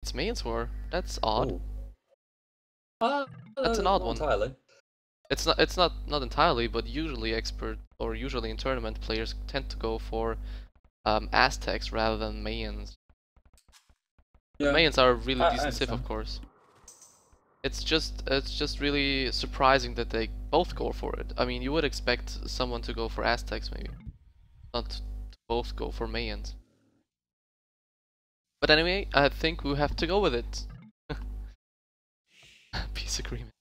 It's Maiden's War. That's odd. Ooh. That's an odd not one. entirely. It's not entirely, but usually usually in tournament players tend to go for Aztecs rather than Mayans. Yeah. But Mayans are a really I decent civ, of understand. course. It's just really surprising that they both go for it. I mean, you would expect someone to go for Aztecs maybe, not to both go for Mayans. But anyway, I think we have to go with it. Peace agreement.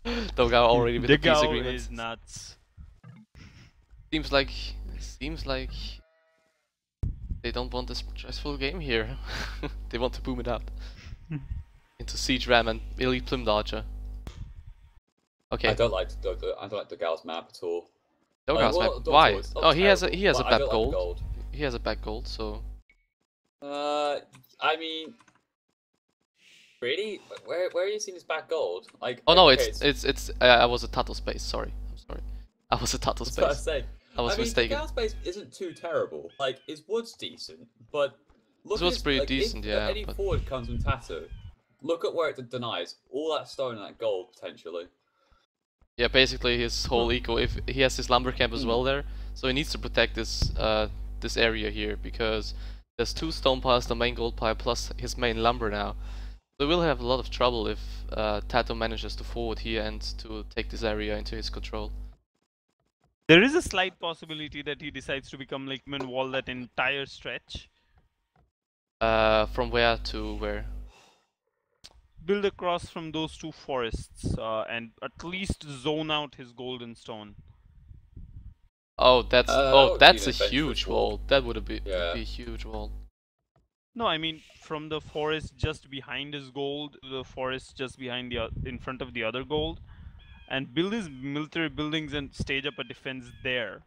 dogao already with the peace dogao agreement. is nuts. Seems like they don't want a stressful game here. They want to boom it out into Siege Ram and Elite Plum Dodger. Okay. I don't like the Gal's map at all. dogao's map. Why? Oh, he has a bad gold. He has a bad gold, so. I mean, really? Where are you seeing his back gold? Like. Oh no, okay, it's I was a TaToH space. Sorry, I'm sorry. I was a TaToH That's what I space. say. I was mistaken. The Gal's base isn't too terrible. Like, his wood's decent, but look This was at pretty like, decent, if yeah. any But forward comes from TaToH, look at where it denies all that stone and that gold potentially. yeah, basically his whole eco. If he has his lumber camp as well there, so he needs to protect this this area here because there's 2 stone piles, the main gold pile plus his main lumber now. So we'll have a lot of trouble if TaToH manages to forward here and to take this area into his control. There is a slight possibility that he decides to become like wall that entire stretch. From where to where? Build across from those 2 forests and at least zone out his golden stone. Oh, that's that's a huge wall. That would be Yeah. a huge wall. No, I mean from the forest just behind his gold to the forest just behind the in front of the other gold, and build his military buildings and stage up a defense there.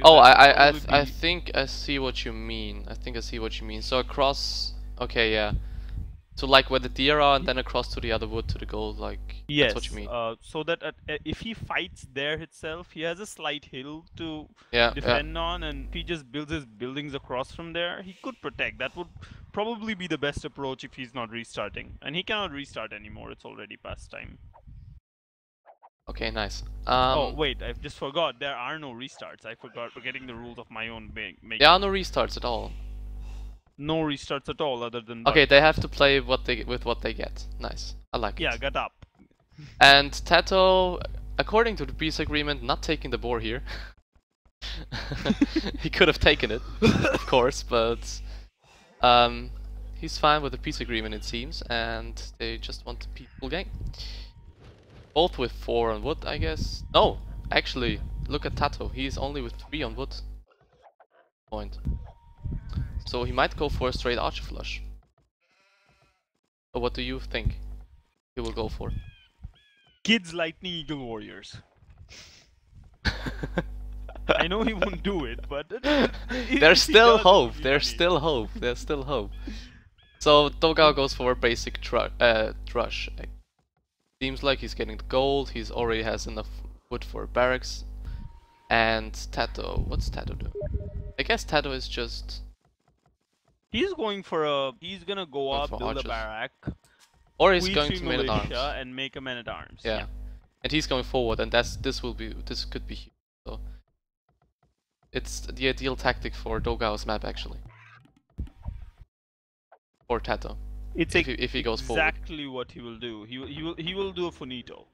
Oh, I think I see what you mean. I think I see what you mean. So across, okay, yeah. So like where the deer are, and then across to the other wood to the gold, like yes, that's what you mean. So that if he fights there itself, he has a slight hill to Yeah, defend on, and if he just builds his buildings across from there, he could protect. That would probably be the best approach if he's not restarting, and he cannot restart anymore. It's already past time. Okay, nice. Oh wait, I just forgot. There are no restarts. I forgot forgetting the rules of my own making. There are no restarts at all. No restarts at all, other than. Okay, they have to play with what they get. Nice, I like it. Yeah, get up. And TaToH, according to the peace agreement, not taking the boar here. He could have taken it, of course, but he's fine with the peace agreement, it seems, and they just want a peaceful game. Both with 4 on wood, I guess. No, actually, look at TaToH. He's only with 3 on wood. Point. So he might go for a straight archer flush. But what do you think he will go for? Kids Lightning Eagle Warriors. I know he won't do it, but there's still hope. There's still hope. There's still hope. So dogao goes for a basic trush. Seems like he's getting the gold. He's already has enough wood for barracks. And TaToH, what's TaToH do? I guess TaToH is just. He's going for a. He's gonna go up, build archers. a barrack. Or he's going to man at arms. And make a man at arms. Yeah. And he's going forward, and this could be huge. So it's the ideal tactic for dogao's map actually. Or TaToH. It's if he goes forward. Exactly what he will do. He will do a finito.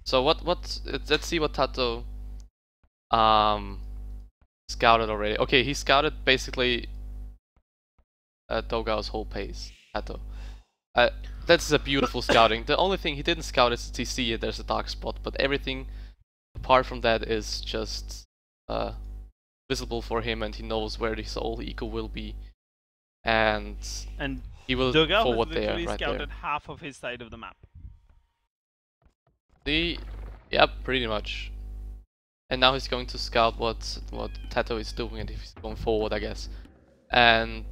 So let's see what TaToH scouted already. Okay, he scouted basically dogao's whole pace. TaToH. That's a beautiful scouting. The only thing he didn't scout is to see there's a dark spot, but everything apart from that is just visible for him, and he knows where his whole eco will be, and he will dogao forward has there, literally right scouted there. half of his side of the map. Yep, pretty much. And now he's going to scout what TaToH is doing, and if he's going forward, I guess. And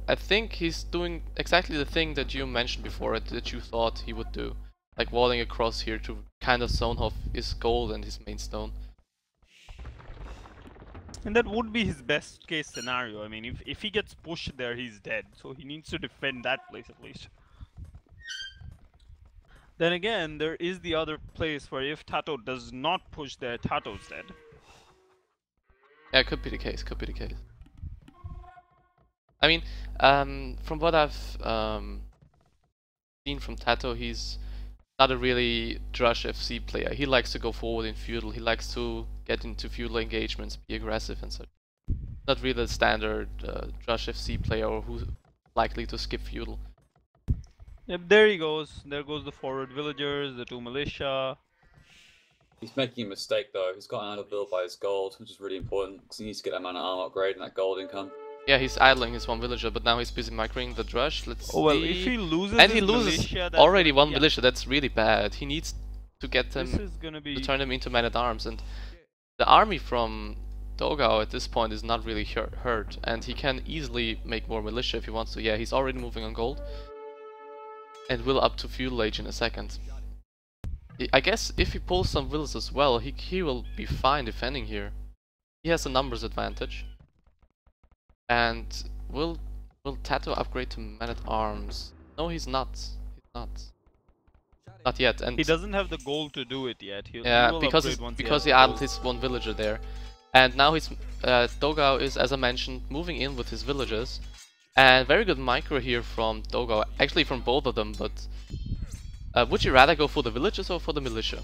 I think he's doing exactly the thing that you mentioned before, that you thought he would do. Like walling across here to kind of zone off his gold and his main stone. And that would be his best case scenario. I mean, if he gets pushed there, he's dead. So he needs to defend that place at least. Then again, there is the other place where if TaToH does not push there, TaToH's dead. Yeah, it could be the case, could be the case. I mean, from what I've seen from TaToH, he's not a really Drush FC player. He likes to go forward in feudal, he likes to get into feudal engagements, be aggressive and such. Not really the standard Drush FC player or who's likely to skip feudal. Yep, there he goes. There goes the forward villagers, the 2 militia. He's making a mistake though. He's got another build by his gold, which is really important because he needs to get that man of armor upgrade and that gold income. Yeah, he's idling his 1 villager, but now he's busy microing the Drush. Let's Oh well, see. if he loses And he his loses militia, that already will- 1 militia, that's really bad. He needs to get them, This is gonna be... to turn them into men-at-arms, and the army from dogao at this point is not really hurt, and he can easily make more militia if he wants to. Yeah, he's already moving on gold, and will up to feudal age in a second. I guess if he pulls some villas as well, he will be fine defending here. He has a numbers advantage. And will TaToH upgrade to man-at-arms? No, he's not. He's not. Not yet. And He doesn't have the goal to do it yet. He yeah, will because upgrade once because he he has idled his 1 villager there, and now his dogao is, as I mentioned, moving in with his villagers, and very good micro here from dogao. Actually, from both of them. But would you rather go for the villagers or for the militia?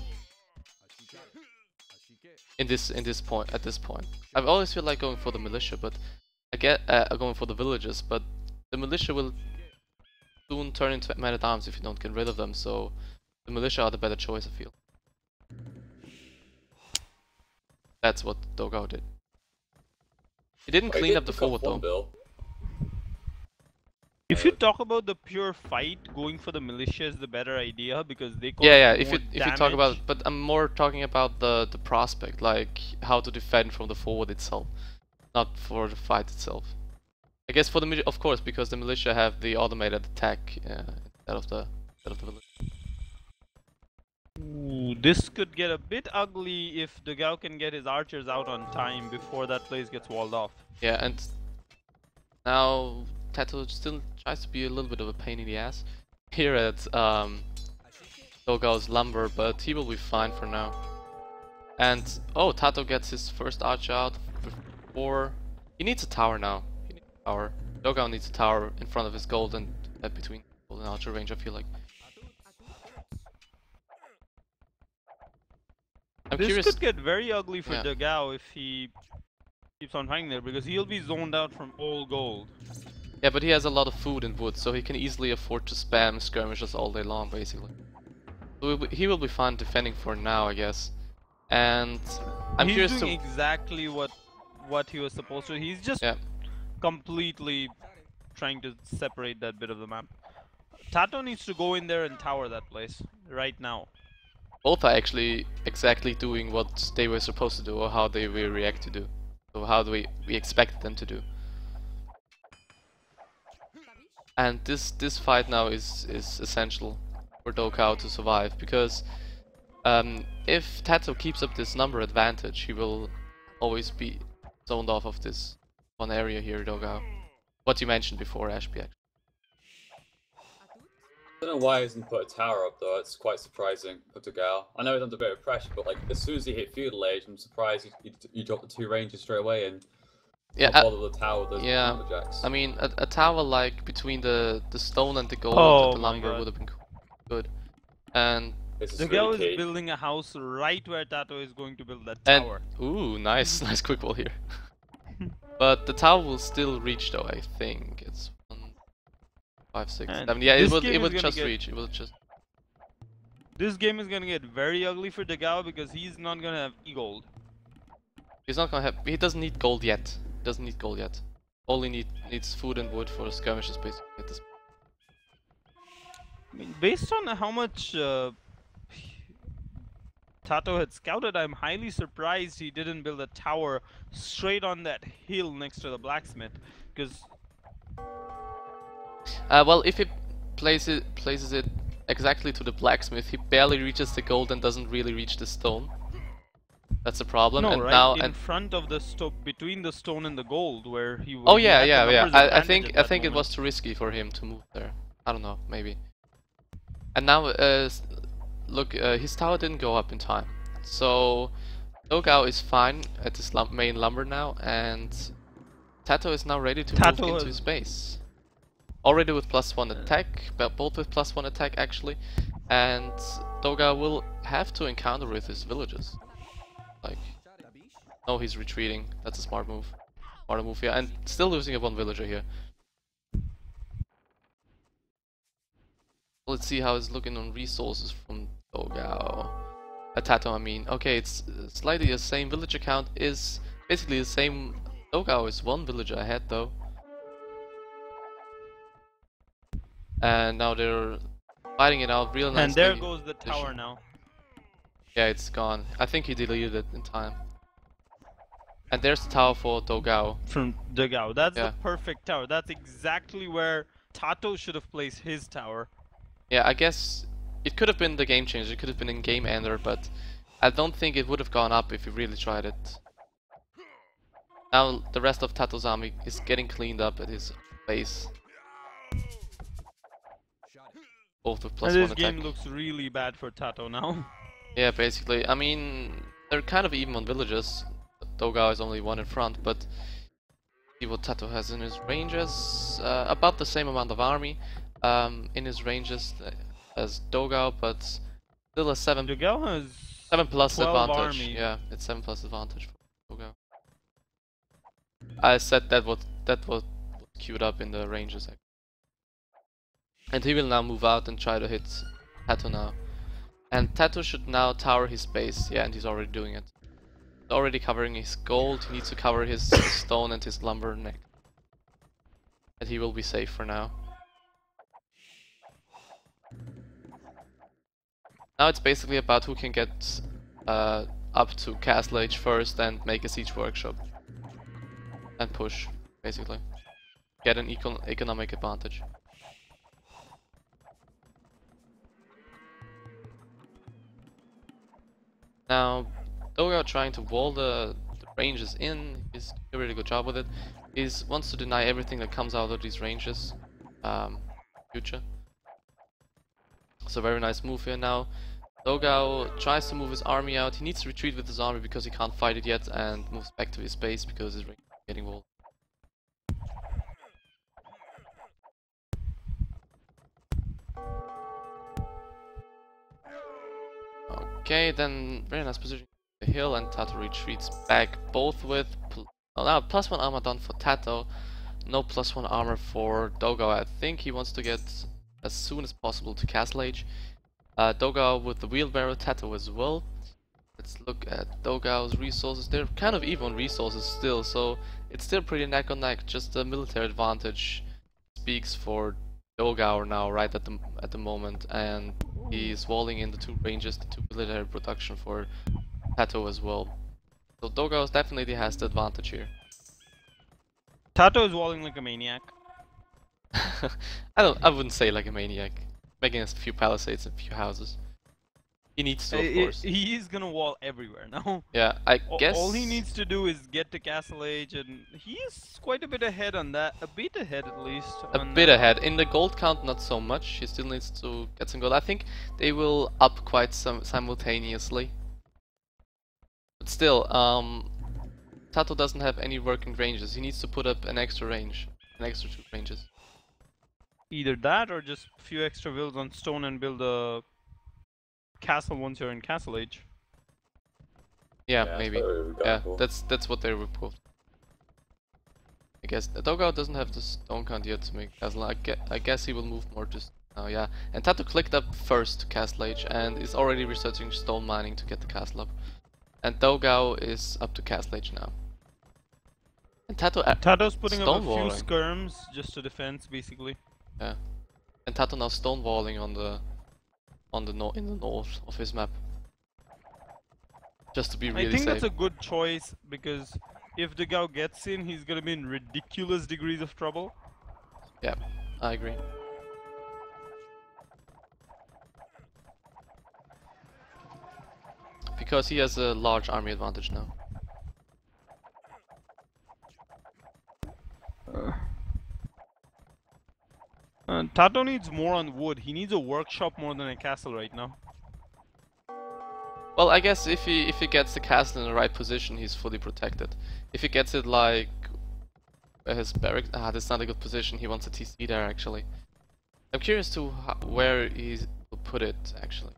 At this point, I always feel like going for the militia, but I get going for the villagers. But the militia will soon turn into men-at-arms if you don't get rid of them. So the militia are the better choice, I feel. That's what dogao did. He didn't clean up the forward though. If you talk about the pure fight, going for the militia is the better idea because they cause Yeah, if more you talk about, damage. but I'm more talking about the prospect, like how to defend from the forward itself, not for the fight itself. I guess for the of course, because the militia have the automated attack instead of the village. Ooh, this could get a bit ugly if dogao can get his archers out on time before that place gets walled off. Yeah, and now TaToH still tries to be a little bit of a pain in the ass here at dogao's lumber, but he will be fine for now. And oh, TaToH gets his first archer out before he needs a tower now. He needs a tower. dogao needs a tower in front of his gold and between gold and archer range, I feel like. I'm This curious. could get very ugly for Yeah. dogao if he keeps on fighting there because he'll be zoned out from all gold. Yeah, but he has a lot of food and wood, so he can easily afford to spam skirmishes all day long, basically. So he will be fine defending for now, I guess. And I'm He's curious doing to... exactly what he was supposed to. He's just Yeah. completely trying to separate that bit of the map. TaToH needs to go in there and tower that place right now. Both are actually exactly doing what they were supposed to do, or how they will react to do. So how do we expect them to do. And this fight now is essential for dogao to survive, because if TaToH keeps up this number advantage, he will always be zoned off of this one area here, dogao. What you mentioned before, Ashby. I don't know why he hasn't put a tower up though. It's quite surprising for dogao. I know he's under a bit of pressure, but like as soon as he hit feudal age, I'm surprised you dropped the 2 rangers straight away and Yeah, not bother the tower with those yeah. lumberjacks. I mean, a tower like between the stone and the gold Oh and the my lumber God. would have been good. And This is dogao really is key. building a house right where TaToH is going to build that and tower. ooh, nice, nice quick wall here. But the tower will still reach, though. I think it's 1, 5, 6, And 7. Yeah, this it will. game It is will gonna just get- reach. It will just. This game is gonna get very ugly for dogao because he's not gonna have e-gold. He's not gonna have. He doesn't need gold yet. He doesn't need gold yet. All he needs food and wood for skirmishes, basically. At this. I mean, based on how much TaToH had scouted, I'm highly surprised he didn't build a tower straight on that hill next to the blacksmith. Because Well, if he places it exactly to the blacksmith, he barely reaches the gold and doesn't really reach the stone. That's the problem. No, and right now in front of the between the stone and the gold, where he. Oh he yeah, had the yeah, yeah. numbers I advantage think at that it was moment. too risky for him to move there. I don't know, maybe. And now, look, his tower didn't go up in time, so dogao is fine at his main lumber now, and TaToH is now ready to move TaToH into has- his base. Already with +1 attack, but both with +1 attack actually, and dogao will have to encounter with his villagers. Like, no, he's retreating. That's a smart move. Smart move, yeah, and still losing a 1 villager here. Let's see how it's looking on resources from dogao. TaToH, I mean. Okay, it's slightly the same. Villager count is basically the same. dogao is 1 villager ahead though. And now they're fighting it out real nicely. And there goes the tower now. Yeah, it's gone. I think he deleted it in time. And there's the tower for dogao. From dogao. That's Yeah. the perfect tower. That's exactly where TaToH should have placed his tower. Yeah, I guess it could have been the game changer. It could have been in game ender, but I don't think it would have gone up if he really tried it. Now the rest of TaToH's army is getting cleaned up at his base. Both with +1 And this attack. game looks really bad for TaToH now. Yeah, basically. I mean, they're kind of even on villages. dogao is only 1 in front, but see what TaToH has in his ranges. About the same amount of army in his ranges as dogao, but still a 7 dogao has 7+ 12 advantage. army. Yeah, it's 7+ advantage for dogao. I said that was queued up in the ranges. And he will now move out and try to hit TaToH now. And TaToH should now tower his base. Yeah, and he's already doing it. He's already covering his gold. He needs to cover his stone and his lumber neck. And he will be safe for now. Now it's basically about who can get up to Castle Age first and make a siege workshop. And push, basically. Get an economic advantage. Now, dogao trying to wall the ranges in. He's doing a really good job with it. He wants to deny everything that comes out of these ranges. Future. So very nice move here now. dogao tries to move his army out. He needs to retreat with his army because he can't fight it yet, and moves back to his base because his range is getting walled. Okay, then very nice position. The hill, and TaToH retreats back, both with now +1 armor done for TaToH, no +1 armor for dogao. I think he wants to get as soon as possible to Castle Age. dogao with the wheelbarrow, TaToH as well. Let's look at dogao's resources. They're kind of even resources still, so it's still pretty neck on neck. Just the military advantage speaks for dogao now, right at the moment, and he's walling in the 2 ranges, the 2 military production for TaToH as well. So dogao definitely has the advantage here. TaToH is walling like a maniac. I wouldn't say like a maniac, making a few palisades and a few houses. He needs to, of course. He is gonna wall everywhere now. Yeah, I guess All he needs to do is get to Castle Age, and he is quite a bit ahead on that. A bit ahead at least. a bit ahead. In the gold count, not so much. He still needs to get some gold. I think they will up quite simultaneously. But still, TaToH doesn't have any working ranges. He needs to put up an extra range, an extra 2 ranges. Either that, or just a few extra villas on stone and build a castle once you're in Castle Age. Yeah, maybe. Yeah, For. that's what they were both. I guess dogao doesn't have the stone count yet to make castle. I guess he will move more just now. Yeah, and TaToH clicked up first to Castle Age and is already researching stone mining to get the castle up. And dogao is up to Castle Age now. And TaToH's putting up a few stonewalling. skirms just to defense, basically. Yeah, and TaToH now stonewalling in the north of his map, just to be really I think safe. that's a good choice, because if dogao gets in, he's gonna be in ridiculous degrees of trouble. Yeah, I agree. because he has a large army advantage now. TaToH needs more on wood. He needs a workshop more than a castle right now. Well, I guess if he gets the castle in the right position, he's fully protected. If he gets it like where his barracks, that's not a good position. He wants a TC there actually. I'm curious to where he will put it actually.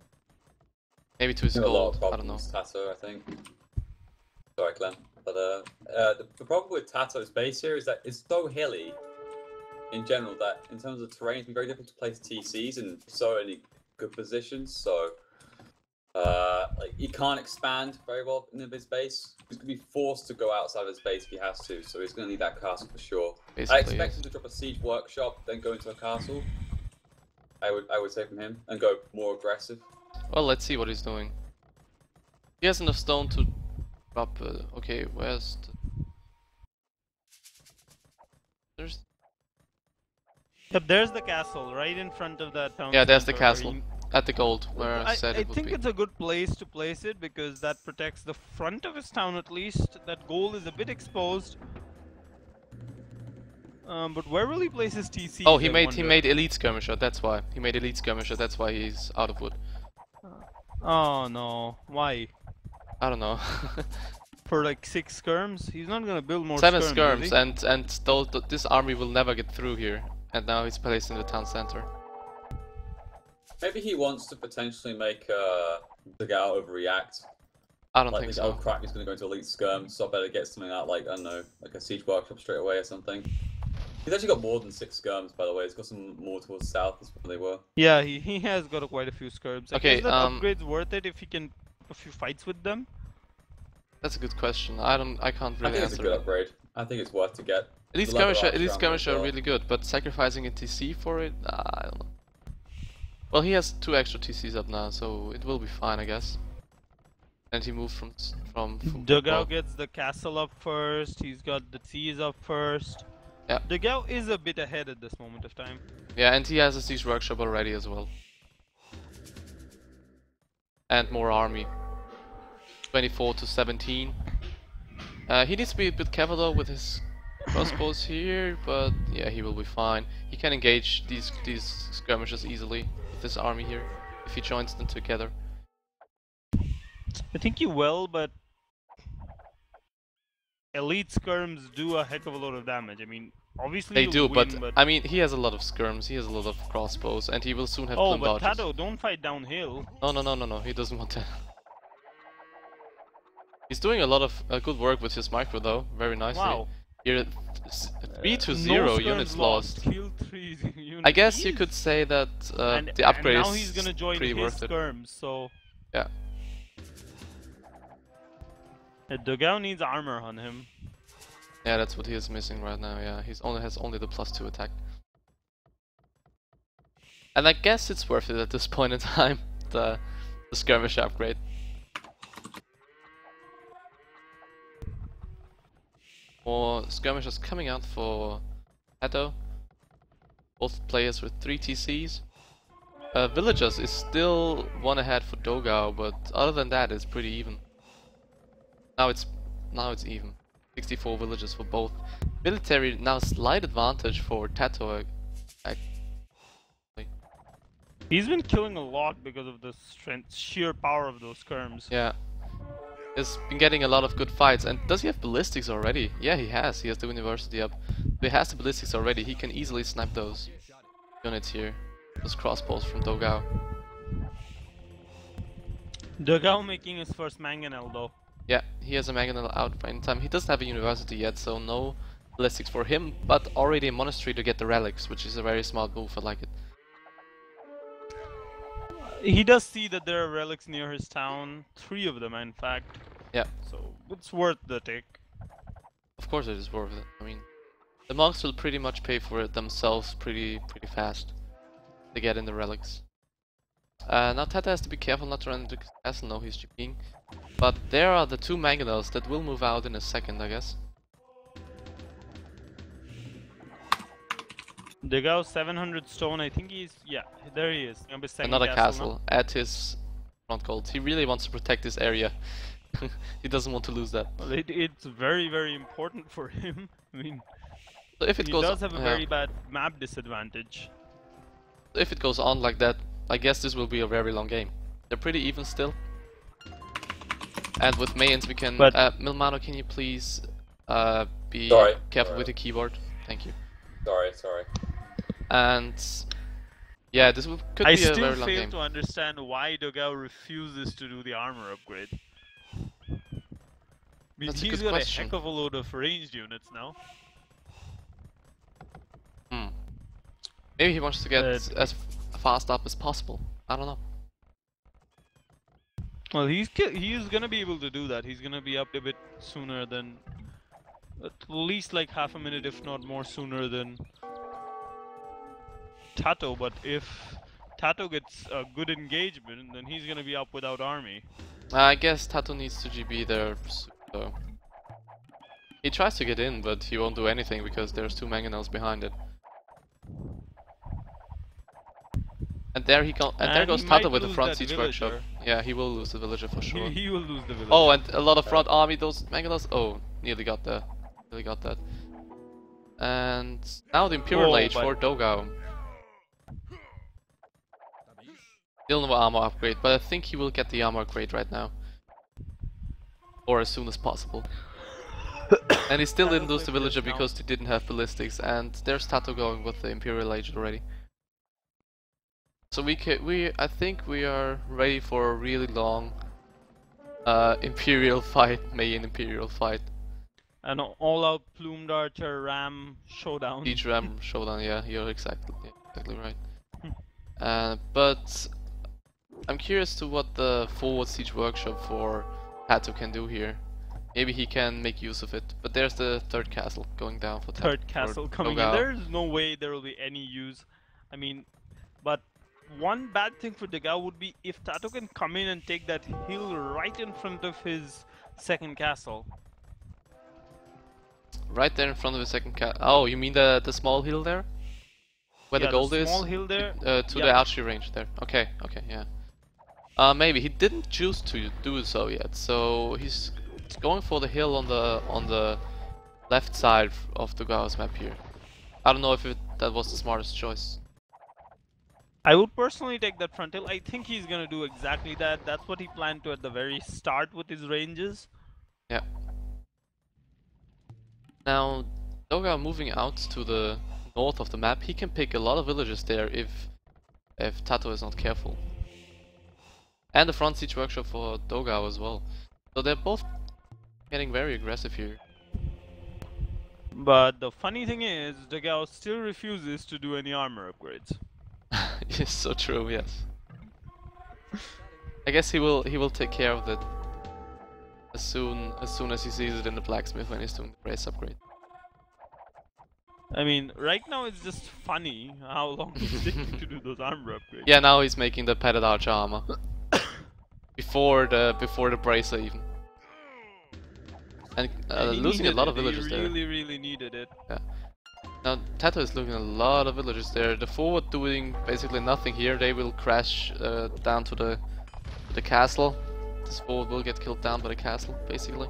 Maybe to his gold. I don't know. TaToH, I think. Sorry, Clem. But the problem with TaToH's base here is that it's so hilly in general that in terms of terrain, it's very difficult to place TCs in so many good positions. So like he can't expand very well in his base. He's gonna be forced to go outside of his base if he has to. So he's gonna need that castle for sure. Basically, I expect him to drop a siege workshop, then go into a castle. I would say from him and go more aggressive. Well, let's see what he's doing. He has enough stone to drop. Okay, where's the... There's... Yep, there's the castle right in front of that town. Yeah, there's the center castle at the gold where I said it would be. I think it's a good place to place it because that protects the front of his town at least. That gold is a bit exposed. But where will he place his TC? Oh, he made elite skirmisher. That's why he made elite skirmisher. That's why he's out of wood. Oh no! Why? I don't know. For like 6 skirms, he's not gonna build more. 7 skirms, and this army will never get through here. And now he's placed in the town center. Maybe he wants to potentially make dogao overreact. I don't like think so. Oh so. crap, he's gonna go into elite skirm, so I better get something out like, I don't know, like a siege workshop straight away or something. He's actually got more than 6 skirms, by the way. He's got some more towards south, that's where they were. Yeah, he has got quite a few skirms. Okay, is that upgrade's worth it if he can a few fights with them? That's a good question. I can't really I think answer it's a good it. upgrade. I think it's worth to get. Elite skirmisher are really good, but sacrificing a TC for it, I don't know. Well, he has 2 extra TCs up now, so it will be fine, I guess. And he moved from dogao gets the castle up first. He's got the T's up first. Yeah. dogao is a bit ahead at this moment of time. Yeah, and he has a siege workshop already as well. And more army. 24 to 17. He needs to be a bit careful though with his crossbows here, but yeah, he will be fine. He can engage these skirmishers easily with this army here if he joins them together. I think he will, but elite skirms do a heck of a lot of damage. I mean, obviously They do, win, but I mean, he has a lot of skirms, he has a lot of crossbows, and he will soon have plume but dodges. TaToH, don't fight downhill. No, he doesn't want to. He's doing a lot of good work with his micro though, very nicely. Wow. Here, 3 to 0 units lost. Kill 3 units. I guess you could say that the upgrade and now is he's gonna join pretty his worth it. skirms, so Yeah. dogao needs armor on him. Yeah, that's what he is missing right now. Yeah, he has only the +2 attack. And I guess it's worth it at this point in time, the skirmish upgrade. More skirmishers coming out for TaToH. Both players with 3 TCs. Villagers is still 1 ahead for dogao, but other than that, it's pretty even. Now it's even. 64 villagers for both. Military now slight advantage for TaToH. He's been killing a lot because of the sheer power of those skirms. Yeah. He's been getting a lot of good fights. And does he have ballistics already? Yeah, he has. He has the university up. He has the ballistics already. He can easily snipe those units here. Those crossbows from dogao. dogao making his first mangonel though. Yeah, he has a mangonel out by any time. He doesn't have a university yet, so no ballistics for him, but already a monastery to get the relics, which is a very smart move. I like it. He does see that there are relics near his town. 3 of them, in fact. Yeah. So it's worth the take. Of course it is worth it. I mean, the monks will pretty much pay for it themselves pretty fast to get in the relics. Now TaToH has to be careful not to run into the castle. No, he's GPing. But there are the 2 mangonels that will move out in a second, I guess. dogao 700 stone. I think he's there. He is. Another castle at his front gold. He really wants to protect this area. He doesn't want to lose that. Well, it's very, very important for him. I mean, So if it he goes does have a very bad map disadvantage. If it goes on like that, I guess this will be a very long game. They're pretty even still. And with Mayans we can... But Milmano, can you please be careful with the keyboard? Thank you. Sorry. And... yeah, this could be a very long game. I still fail to understand why dogao refuses to do the armor upgrade. I mean, That's he's a good got question. a heck of a load of ranged units now. Maybe he wants to get as fast up as possible. I don't know. Well, he's gonna be able to do that. He's gonna be up a bit sooner than, at least like half a minute, if not more, sooner than TaToH. But if TaToH gets a good engagement, then he's gonna be up without army. I guess TaToH needs to GB there, so... he tries to get in, but he won't do anything because there's 2 mangonels behind it. And there there goes TaToH with the front siege workshop. Yeah, he will lose the villager for sure. He will lose the villager. Oh, and a lot of front army, those mangonels. Oh, nearly got that. Nearly got that. And now the Imperial Age for dogao. Still no armor upgrade, but I think he will get the armor upgrade right now. Or as soon as possible. And he still didn't lose the villager because he didn't have ballistics, and there's TaToH going with the Imperial Age already. So I think we are ready for a really long Imperial fight, Mayan Imperial fight. An all-out plumed archer ram showdown. Siege ram showdown, yeah, you're exactly right. But I'm curious to what the forward siege workshop for TaToH can do here. Maybe he can make use of it. But there's the third castle going down for TaToH. Third castle coming in. There's no way there will be any use. I mean, but one bad thing for dogao would be if TaToH can come in and take that hill right in front of his second castle. Right there in front of the second castle. Oh, you mean the small hill there? Where the gold is? Small hill there? To the archery range there. Okay, yeah. Maybe he didn't choose to do so yet, so he's going for the hill on the left side of dogao's map here. I don't know if that was the smartest choice. I would personally take that front hill. I think he's gonna do exactly that. That's what he planned to at the very start with his ranges. Yeah. Now, dogao moving out to the north of the map, he can pick a lot of villages there if TaToH is not careful. And the front siege workshop for dogao as well. So they're both getting very aggressive here. But the funny thing is, dogao still refuses to do any armor upgrades. It's so true, yes. I guess he will take care of that as soon as he sees it in the blacksmith when he's doing the brace upgrade. I mean, right now it's just funny how long it's taking to do those armor upgrades. Yeah, now he's making the padded archer armor. before the bracer even. And losing a lot of villagers there. He really needed it. Yeah. Now TaToH is losing a lot of villagers there. The forward doing basically nothing here. They will crash down to the castle. This forward will get killed down by the castle, basically.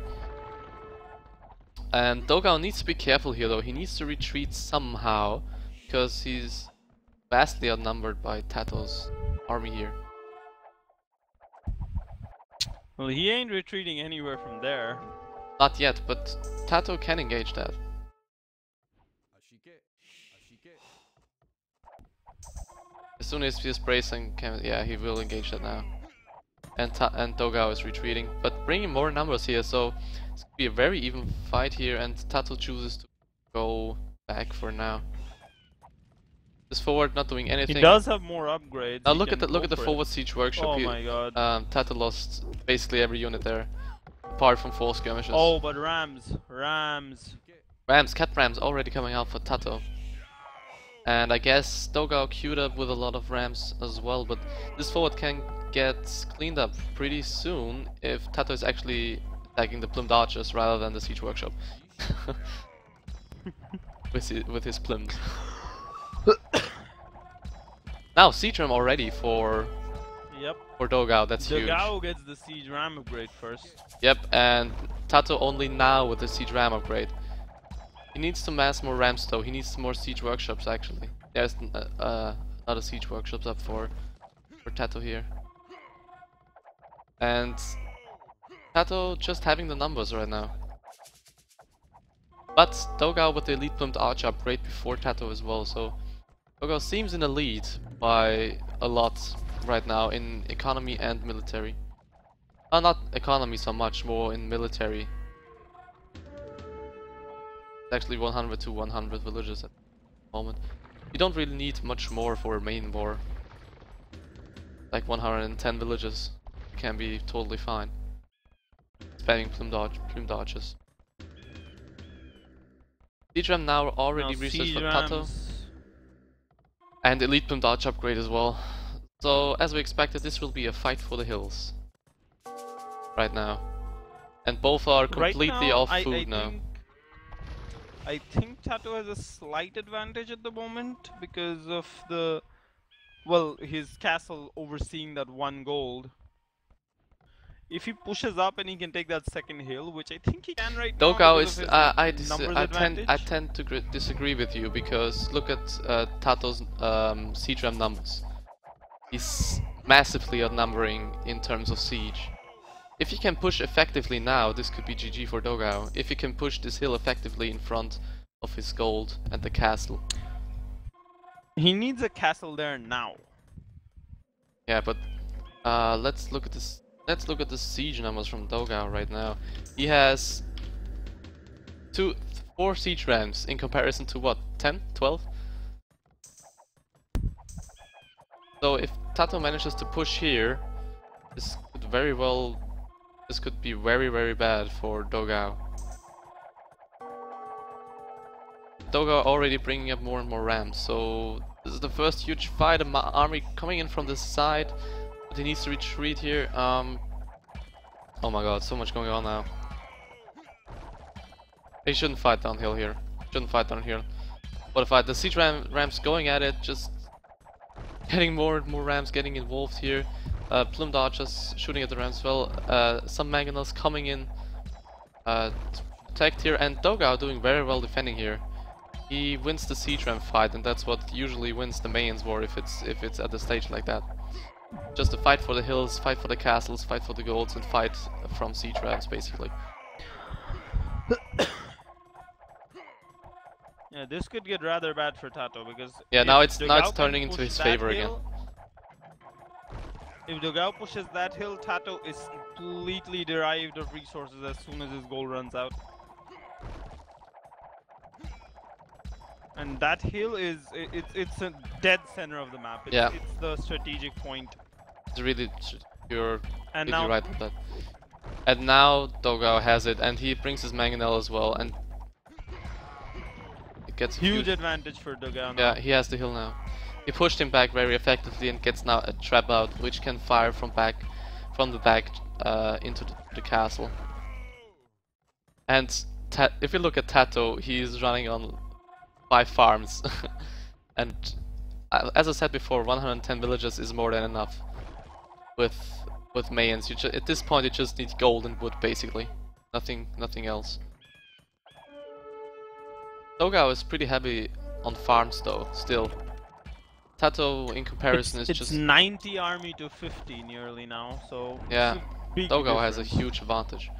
And dogao needs to be careful here though. He needs to retreat somehow, because he's vastly outnumbered by TaToH's army here. Well, he ain't retreating anywhere from there. Not yet, but TaToH can engage that. As soon as he's bracing, yeah, he will engage that now. And dogao is retreating, but bringing more numbers here, so it's gonna be a very even fight here, and TaToH chooses to go back for now. This forward not doing anything. He does have more upgrades. Now look at the forward siege workshop. Oh my god. TaToH lost basically every unit there, apart from 4 skirmishes. Oh, but rams, cat rams already coming out for TaToH. And I guess dogao queued up with a lot of rams as well, but this forward can get cleaned up pretty soon if TaToH is actually attacking the plumed archers rather than the siege workshop. with his plumes. Now siege ram already for Yep. For dogao, that's huge. Dogao gets the siege ram upgrade first. Yep, and TaToH only now with the siege ram upgrade. He needs to mass more rams though. He needs more siege workshops actually. There's another siege workshops up for TaToH here. And TaToH just having the numbers right now. But dogao with the elite plumed archer upgrade before TaToH as well, so dogao seems in the lead by a lot right now in economy and military. Not economy so much, more in military. It's actually 100 to 100 villages at the moment. You don't really need much more for a main war. Like 110 villages can be totally fine. Spamming plumed archers. Siege ram now already researched for TaToH. And elite plumed archer upgrade as well. So as we expected, this will be a fight for the hills. Right now. And both are completely off food now. I think TaToH has a slight advantage at the moment because of the, well, his castle overseeing that 1 gold. If he pushes up and he can take that second hill, which I think he can right now. dogao is I tend to disagree with you because look at TaToH's siege ram numbers. He's massively outnumbering in terms of siege. If he can push effectively now, this could be GG for dogao. If he can push this hill effectively in front of his gold and the castle. He needs a castle there now. Yeah, but let's look at this. Let's look at the siege numbers from dogao right now. He has 4 siege rams in comparison to what? 10? 12? So if TaToH manages to push here, this could be very, very bad for dogao. dogao already bringing up more and more rams, so this is the first huge fight. An army coming in from this side, but he needs to retreat here. Oh my god, so much going on now. He shouldn't fight downhill here. Shouldn't fight down here. What a fight. The siege rams going at it, just getting more and more rams getting involved here. Plumed archers shooting at the rams as well. Some mangonels coming in to protect here, and dogao doing very well defending here. He wins the siege ram fight, and that's what usually wins the Mayans war if it's at the stage like that. Just a fight for the hills, fight for the castles, fight for the golds, and fight from siege rams basically. Yeah, this could get rather bad for TaToH because now it's turning into his favor again. If dogao pushes that hill, TaToH is completely derived of resources as soon as his gold runs out. And that hill is it's a dead center of the map. It's the strategic point. It's really you're right with that. And now dogao has it, and he brings his mangonel as well, and it gets a huge advantage for dogao now. Yeah, he has the hill now. He pushed him back very effectively and gets now a trap out, which can fire from the back into the castle. And if you look at TaToH, he's running on 5 farms, and as I said before, 110 villages is more than enough. With Mayans, at this point you just need gold and wood basically, nothing else. dogao is pretty heavy on farms though, still. TaToH in comparison is just 90 army to 50 nearly now, so yeah, dogao has a huge advantage.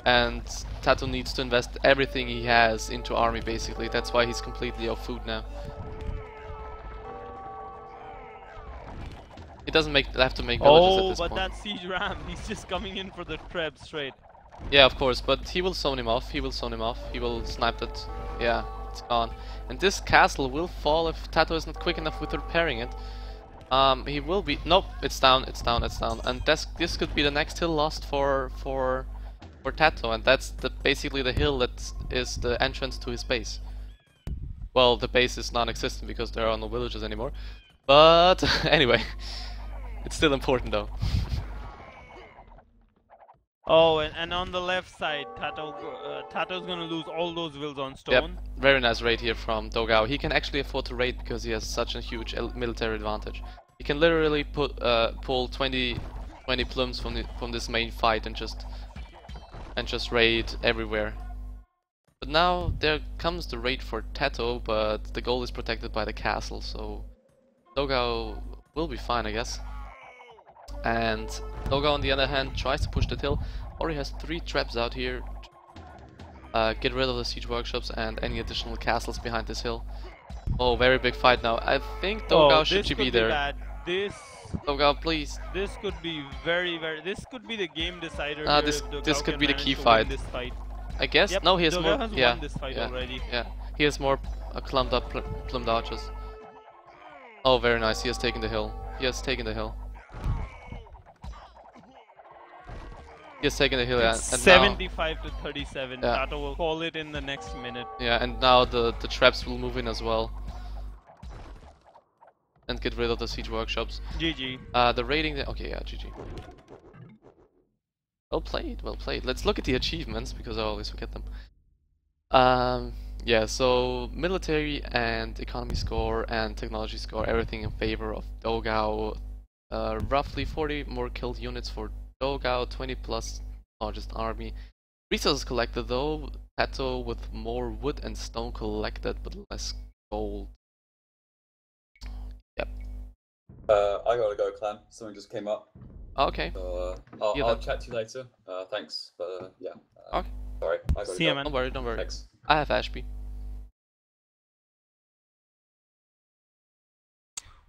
And TaToH needs to invest everything he has into army basically, that's why he's completely off food now. He doesn't have to make villages at this point. Oh, but that siege ram, he's just coming in for the treb straight. Yeah, of course, but he will zone him off, he will snipe that. Yeah, it's gone. And this castle will fall if TaToH is not quick enough with repairing it. He will be... Nope, it's down. And this could be the next hill lost for TaToH, and that's basically the hill that is the entrance to his base. Well, the base is non-existent because there are no villages anymore. But anyway, it's still important though. Oh, and on the left side, TaToH's gonna lose all those villas on stone. Yep, very nice raid here from dogao. He can actually afford to raid because he has such a huge military advantage. He can literally pull 20 plums from this main fight and just raid everywhere. But now there comes the raid for TaToH, but the goal is protected by the castle, so dogao will be fine, I guess. And dogao on the other hand tries to push the hill, already has 3 traps out here. Get rid of the siege workshops and any additional castles behind this hill. Oh, very big fight now. I think dogao should be there. Bad. Dogao, please. This could be this could be the game decider. This could be the key fight. This fight. I guess. Yep, No, he has dogao more. Has won this fight already. Yeah, he has more clumped up plumed archers. Oh, very nice. He has taken the hill. He has taken the hill. He has taken the hill. And 75 to 37. Yeah. TaToH will call it in the next minute. Yeah, and now the traps will move in as well. And get rid of the siege workshops. GG. The raiding. Okay, yeah, GG. Well played, well played. Let's look at the achievements because I always forget them. Yeah, so military and economy score and technology score, everything in favor of dogao. Roughly 40 more killed units for dogao, 20 plus largest army. Resources collected though, TaToH with more wood and stone collected but less gold. Yep. I gotta go, clan. Something just came up. Okay. So, I'll chat to you later. Thanks, but yeah. Okay. Sorry, I gotta See ya, go. man. Don't worry, don't worry. Thanks. I have Ashby.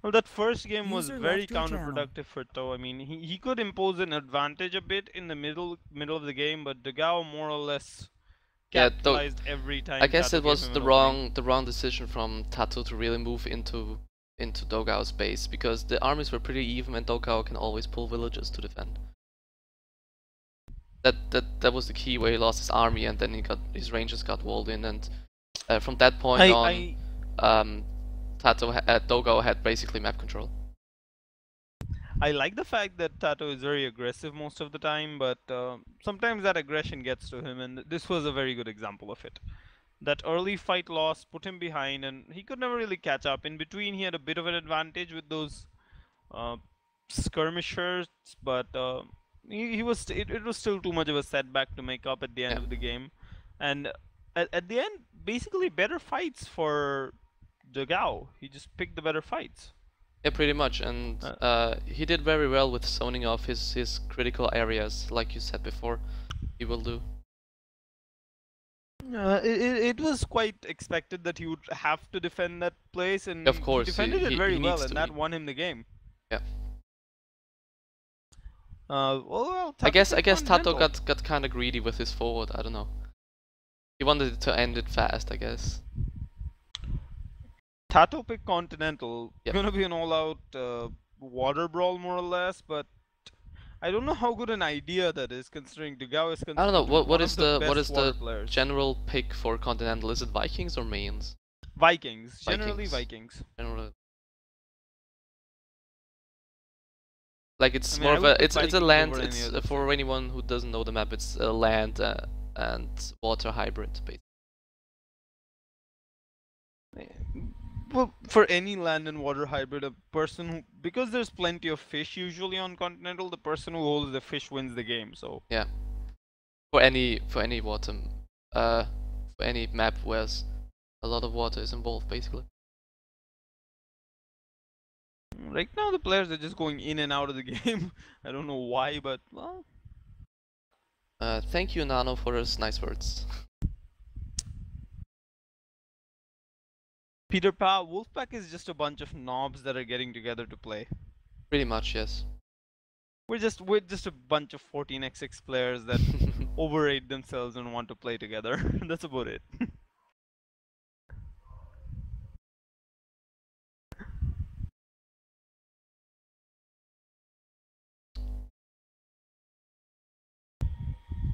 Well, that first game was User very left your counterproductive for TaToH. I mean, he could impose an advantage a bit in the middle of the game, but dogao more or less capitalized every time. I guess TaToH it was gave him the an wrong decision from TaToH to really move into dogao's base, because the armies were pretty even and dogao can always pull villages to defend. That was the key where he lost his army and then his rangers got walled in, and from that point on dogao had basically map control. I like the fact that TaToH is very aggressive most of the time, but sometimes that aggression gets to him, and this was a very good example of it. That early fight loss put him behind, and he could never really catch up. In between, he had a bit of an advantage with those skirmishers, but it was still too much of a setback to make up at the end of the game. And at the end, basically better fights for dogao. He just picked the better fights. Yeah, pretty much, and he did very well with zoning off his critical areas, like you said before. He will do. It was quite expected that he would have to defend that place, and of course, he defended it very well, and that to. won him the game. Yeah. Well, I guess TaToH got kind of greedy with his forward. I don't know. He wanted to end it fast, I guess. TaToH picked Continental. Yep. Gonna be an all-out water brawl more or less, but I don't know how good an idea that is, considering dogao is considered I don't know what is the players. general pick for Continental? Is it Vikings or Mains? Vikings, generally Vikings. Generally. Like it's I mean, more I of would a put it's a Vikings land. over any It's other for anyone who doesn't know the map. It's a land and water hybrid, basically. Well, for any land and water hybrid, a person who, because there's plenty of fish usually on Continental, the person who holds the fish wins the game. So yeah, for any water, for any map where a lot of water is involved, basically. right now the players are just going in and out of the game. I don't know why, but well. Thank you, Nano, for those nice words. Peter Pa, WolfpacK is just a bunch of knobs that are getting together to play. Pretty much, yes. We're just a bunch of 14x6 players that overrate themselves and want to play together. That's about it.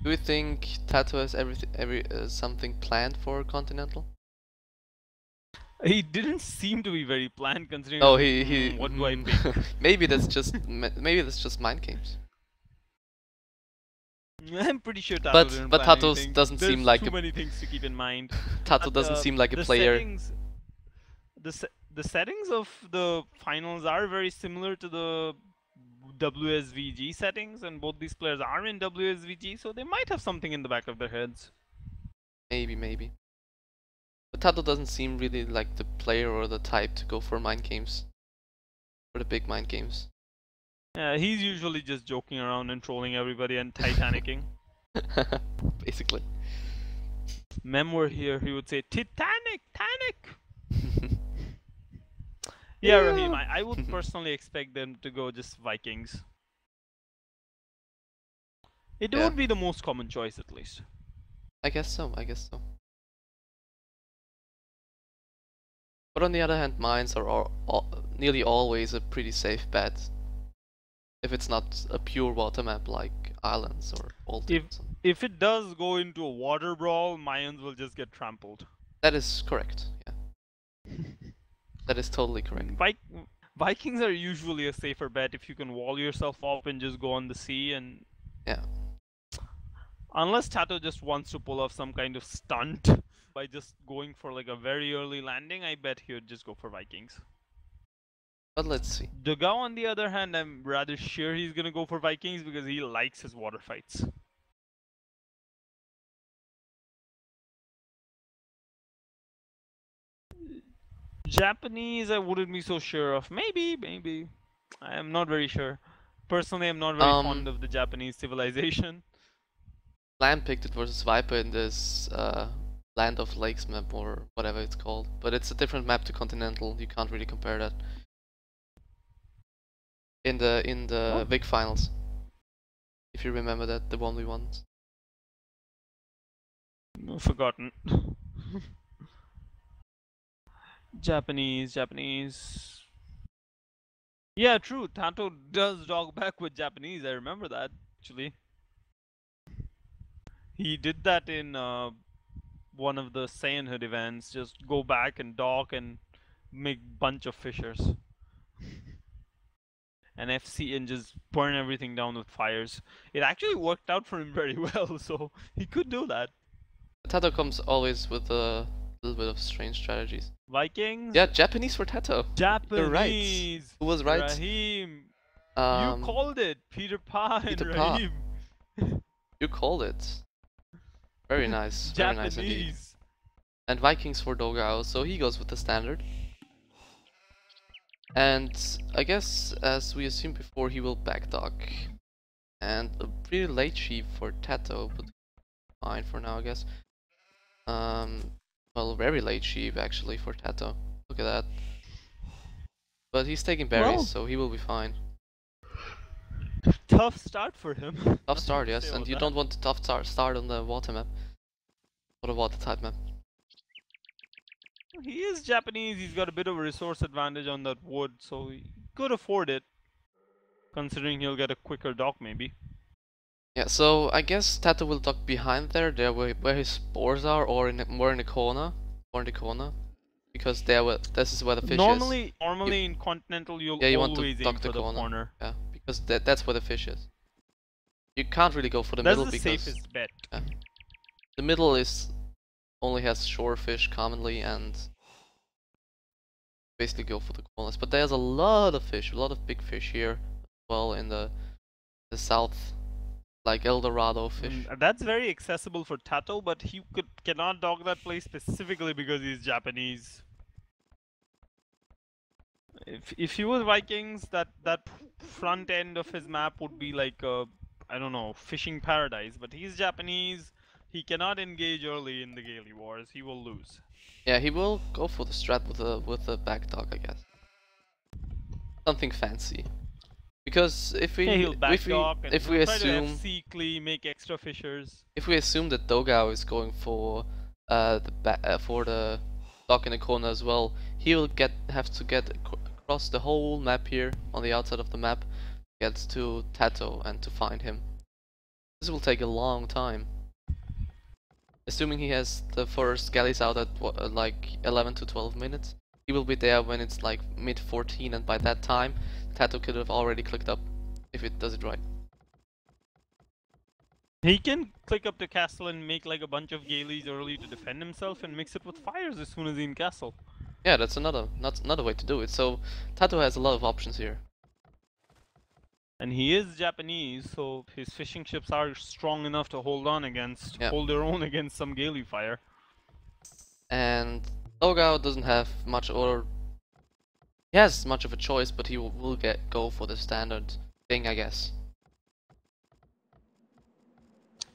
Do you think TaToH has something planned for Continental? He didn't seem to be very planned, considering. Oh, what do I pick? maybe that's just mind games. I'm pretty sure TaToH But didn't plan TaToH anything. doesn't There's seem like too many things to keep in mind. TaToH doesn't seem like a player. The the settings of the finals are very similar to the WSVG settings, and both these players are in WSVG, so they might have something in the back of their heads. Maybe. But TaToH doesn't seem really like the player or the type to go for mind games. For the big mind games. Yeah, he's usually just joking around and trolling everybody and Titanicking. Basically. Mem were here, he would say, Titanic! Yeah, Raheem, I would personally expect them to go just Vikings. It would be the most common choice, at least. I guess so. But on the other hand, mines are nearly always a pretty safe bet. If it's not a pure water map like Islands or Baltic. If it does go into a water brawl, Mayans will just get trampled. That is correct, yeah. That is totally correct. Vikings are usually a safer bet if you can wall yourself up and just go on the sea and... Yeah. Unless TaToH just wants to pull off some kind of stunt by just going for like a very early landing, I bet he would just go for Vikings. But let's see. dogao, on the other hand, I'm rather sure he's gonna go for Vikings because he likes his water fights. Japanese, I wouldn't be so sure of. Maybe. I am not very sure. Personally, I'm not very fond of the Japanese civilization. Lamb picked it versus Viper in this Land of Lakes map or whatever it's called. But it's a different map to Continental. You can't really compare that. In the Vic finals. If you remember that, the 1v1s. Forgotten. Japanese. Yeah, true. TaToH does dog back with Japanese. I remember that, actually. He did that in one of the Saiyanhood events. Just go back and dock and make bunch of fissures. And FC and just burn everything down with fires. It actually worked out for him very well, so he could do that. TaToH comes always with a little bit of strange strategies. Vikings? Yeah, Japanese for TaToH. Japanese! You're right. Who was right? Raheem! You called it! Peter Pan, Raheem! You called it. Very nice. Very nice indeed. And Vikings for dogao, so he goes with the standard. And I guess, as we assumed before, he will backdock. And a pretty late sheep for TaToH, but fine for now, I guess. Well, very late sheep actually for TaToH. Look at that. But he's taking berries, so he will be fine. Tough start for him. Tough start, yes, and you don't want a tough start on the water map. Or the water type map. He is Japanese, he's got a bit of a resource advantage on that wood, so he could afford it. Considering he'll get a quicker dock, maybe. Yeah, so I guess TaToH will dock behind there where his spores are, or more in the corner. Because this is where the fish is. Normally in Continental you'll always aim for the corner. Yeah, because that's where the fish is. You can't really go for the middle because... That's the safest bet. Yeah. The middle only has shore fish commonly and basically go for the corners. But there's a lot of fish, a lot of big fish here as well in the south, like Eldorado fish. That's very accessible for TaToH, but he cannot dog that place specifically because he's Japanese. If he was Vikings, that front end of his map would be like a, I don't know, fishing paradise. But he's Japanese. He cannot engage early in the Gaily Wars. He will lose. Yeah, he will go for the strat with a back dog, I guess. Something fancy. Because if we he'll back dog and if we assume to FC Klee, make extra fishers. If we assume that dogao is going for the dock in the corner as well, he will have to get across the whole map here on the outside of the map, get to TaToH and to find him. This will take a long time. Assuming he has the first galleys out at like 11 to 12 minutes, he will be there when it's like mid 14, and by that time TaToH could have already clicked up if it does it right. He can click up the castle and make like a bunch of galleys early to defend himself and mix it with fires as soon as he's in castle. Yeah, that's another way to do it. So TaToH has a lot of options here. And he is Japanese, so his fishing ships are strong enough to hold their own against some Gaily fire. And dogao doesn't have much, or he has much of a choice, but he will go for the standard thing, I guess.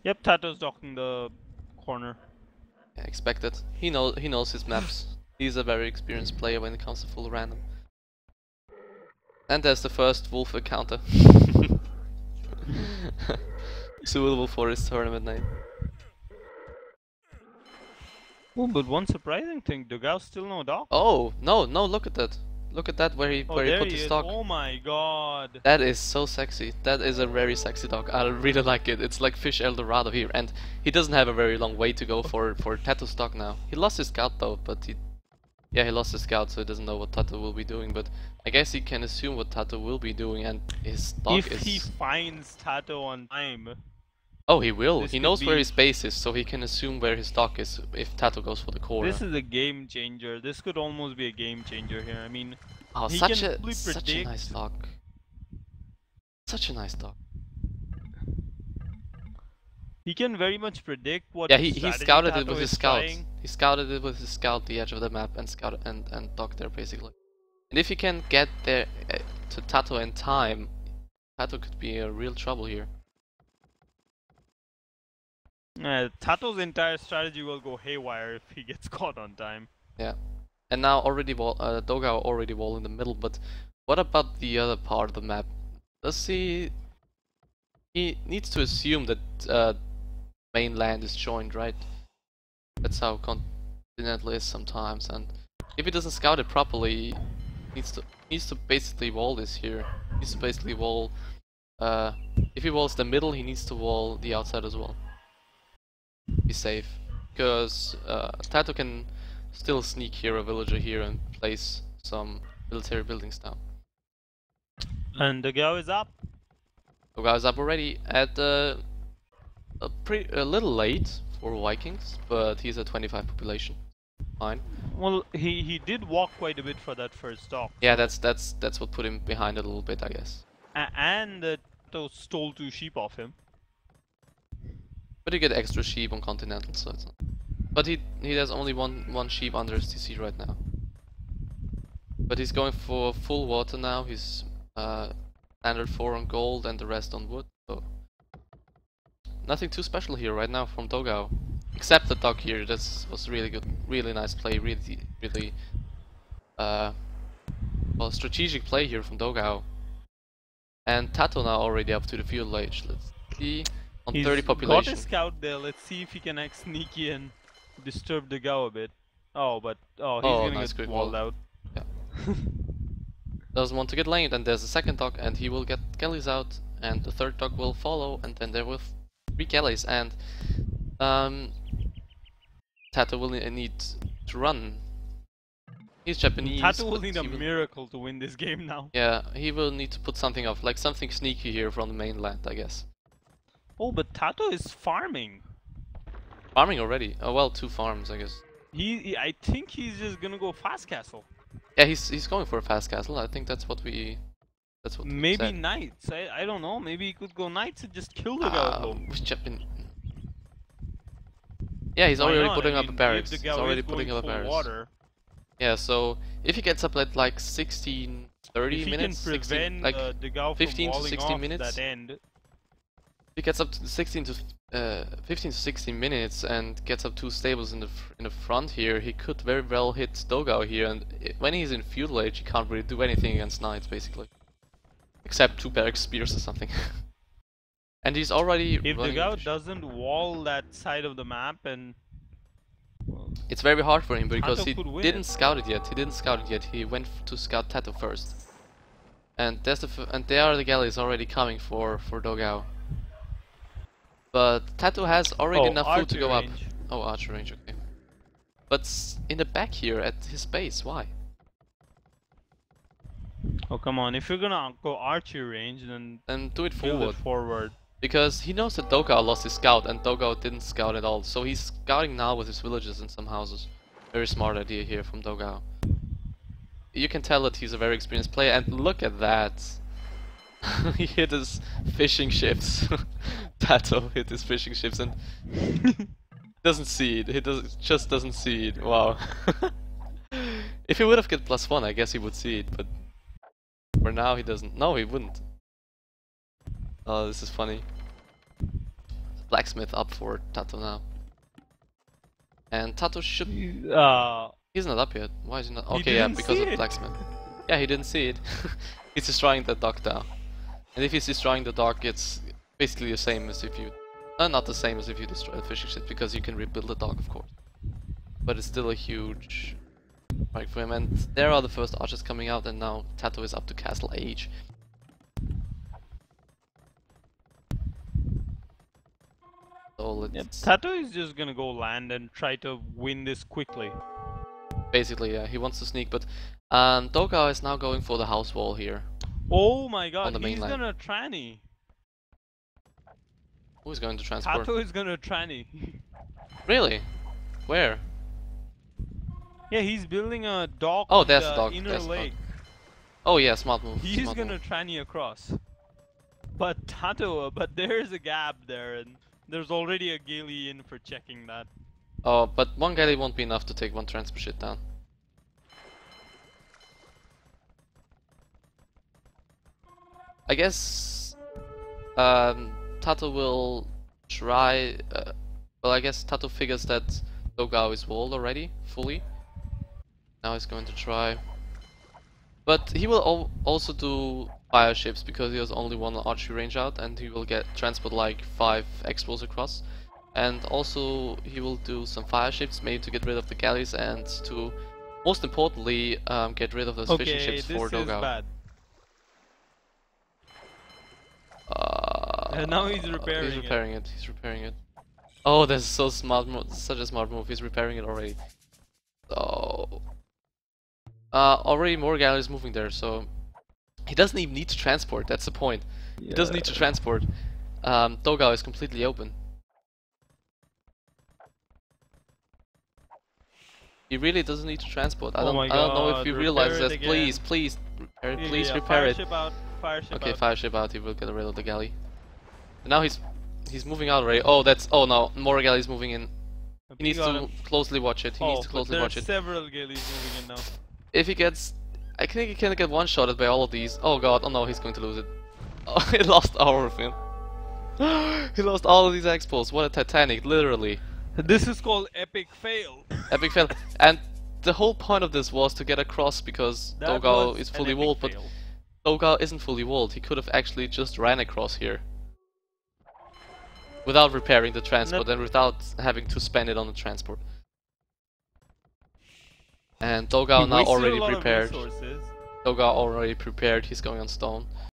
Yep, TaToH's docking the corner. Yeah, expected. He knows his maps. He's a very experienced player when it comes to full random. And there's the first wolf encounter. Suitable for his tournament name. Oh, but one surprising thing, dogao still no dock. Oh, no, look at that. Look at that where he put his stock. Oh my god. That is so sexy. That is a very sexy dog. I really like it. It's like Fish Eldorado here. And he doesn't have a very long way to go for TaToH stock now. He lost his scout though, but he lost his scout, so he doesn't know what TaToH will be doing, but I guess he can assume what TaToH will be doing, and his dog if he finds TaToH on time. Oh, he will. He knows where his base is, so he can assume where his dog is if TaToH goes for the corner. This is a game changer. This could almost be a game changer here. I mean, oh, he such can a nice dog. Such a nice dog. He can very much predict what. Yeah, he scouted it with his scout. Trying. He scouted it with his scout, the edge of the map, and scouted and docked there basically. And if he can get there to TaToH in time, TaToH could be a real trouble here. TaToH's entire strategy will go haywire if he gets caught on time. Yeah, and now already dogao already wall in the middle. But what about the other part of the map? Does he? He needs to assume that mainland is joined, right? That's how continental is sometimes. And if he doesn't scout it properly, he needs to basically wall this here. He needs to basically wall. If he walls the middle, he needs to wall the outside as well. Be safe, because TaToH can still sneak here a villager here and place some military buildings down. And dogao is up. Dogao is up already at a little late for Vikings, but he's at 25 population. Fine. Well, he did walk quite a bit for that first dock. Yeah, that's what put him behind a little bit, I guess. And TaToH stole 2 sheep off him. But you get extra sheep on continental, so it's not. But he has only one sheep under his TC right now. But he's going for full water now. He's standard 4 on gold and the rest on wood. So nothing too special here right now from dogao, except the dock here. That was really good, really nice play, really well, strategic play here from dogao. And TaToH now already up to the field age. Let's see. On 30 population. Got a scout there. Let's see if he can act sneaky and disturb dogao a bit. Oh, but he's gonna nice, get walled out. Yeah. Doesn't want to get lamed, and there's a second dog, and he will get galleys out, and the third dog will follow, and then there will 3 galleys, and TaToH will need to run. He's Japanese. TaToH will need a miracle to win this game now. Yeah, he will need to put something up, like something sneaky here from the mainland, I guess. Oh, but TaToH is farming. Farming already? Oh well, 2 farms, I guess. I think he's just gonna go fast castle. Yeah, he's going for a fast castle. I think that's what we maybe said. knights. I don't know. Maybe he could go knights and just kill dogao. Yeah, he's already putting up a barracks. He's already putting up a barracks. Water. Yeah, so if he gets up at like 16, 30 minutes, 16, like 15 to 16 minutes. That end. He gets up to 15 to 16 minutes and gets up 2 stables in the front here. He could very well hit dogao here, and when he's in feudal age, he can't really do anything against knights basically, except 2 barrack spears or something. And he's already. If dogao doesn't wall that side of the map, and it's very hard for him because he didn't scout it yet. He went to scout TaToH first, and there are the galleys already coming for dogao. But TaToH has already enough food to go up. Oh, archer range, okay. But in the back here at his base, why? Oh, come on. If you're gonna go archer range, then do it forward. Because he knows that dogao lost his scout and dogao didn't scout at all. So he's scouting now with his villages and some houses. Very smart idea here from dogao. you can tell that he's a very experienced player, and look at that. He hit his fishing ships. TaToH hit his fishing ships and doesn't see it. He just doesn't see it. Wow. If he would have get +1, I guess he would see it, but for now he doesn't. No, he wouldn't. Oh, this is funny. Blacksmith up for TaToH now. And TaToH should... He's not up yet. Why is he not? Okay, yeah, because of blacksmith. Yeah, he didn't see it. He's destroying the dogao. And if he's destroying the dog, it's basically the same as if you... not the same as if you destroy the fishing ship, because you can rebuild the dog, of course. But it's still a huge strike for him. And there are the first archers coming out, and now TaToH is up to Castle Age. So let's... TaToH is just gonna go land and try to win this quickly. Basically, yeah, he wants to sneak, but dogao is now going for the house wall here. Oh my god, he's line. gonna tranny. Who's going to transport? TaToH is gonna tranny. Really? Where? Yeah, he's building a dock Oh, on there's the the dog. inner There's the lake. dog. Oh yeah, smart move. He's smart gonna move. tranny across. But TaToH, but there's a gap there, and there's already a galley in for checking that. Oh, but one galley won't be enough to take one transport ship down. I guess TaToH will try. Well, I guess TaToH figures that dogao is walled already, fully. Now he's going to try. But he will also do fire ships, because he has only one archery range out, and he will get transport like 5 expos across. And also he will do some fire ships, maybe to get rid of the galleys, and to, most importantly, get rid of those fishing ships for dogao. Is bad. And now he's repairing it. He's repairing it. Oh, that's so smart. Such a smart move. He's repairing it already. So, already more galleys moving there. So he doesn't even need to transport. That's the point. Yeah. He doesn't need to transport. Dogao is completely open. He really doesn't need to transport. I don't know if you realize that. Please repair it. Please repair it. Fire ship okay, out. fire ship out. He will get rid of the galley. And now he's moving out already. Oh, no, more galleys moving in. He needs to closely watch it. He needs to closely watch it. Several galleys moving in now. If he gets, I think he can get one-shotted by all of these. Oh god, oh no, he's going to lose it. Oh, he lost all of him. He lost all of these expos. What a Titanic, literally. This is called epic fail. Epic fail. And the whole point of this was to get across, because dogao is fully walled, but dogao isn't fully walled. He could have actually just ran across here without repairing the transport and without having to spend it on the transport. And dogao now already prepared. Dogao already prepared. He's going on stone.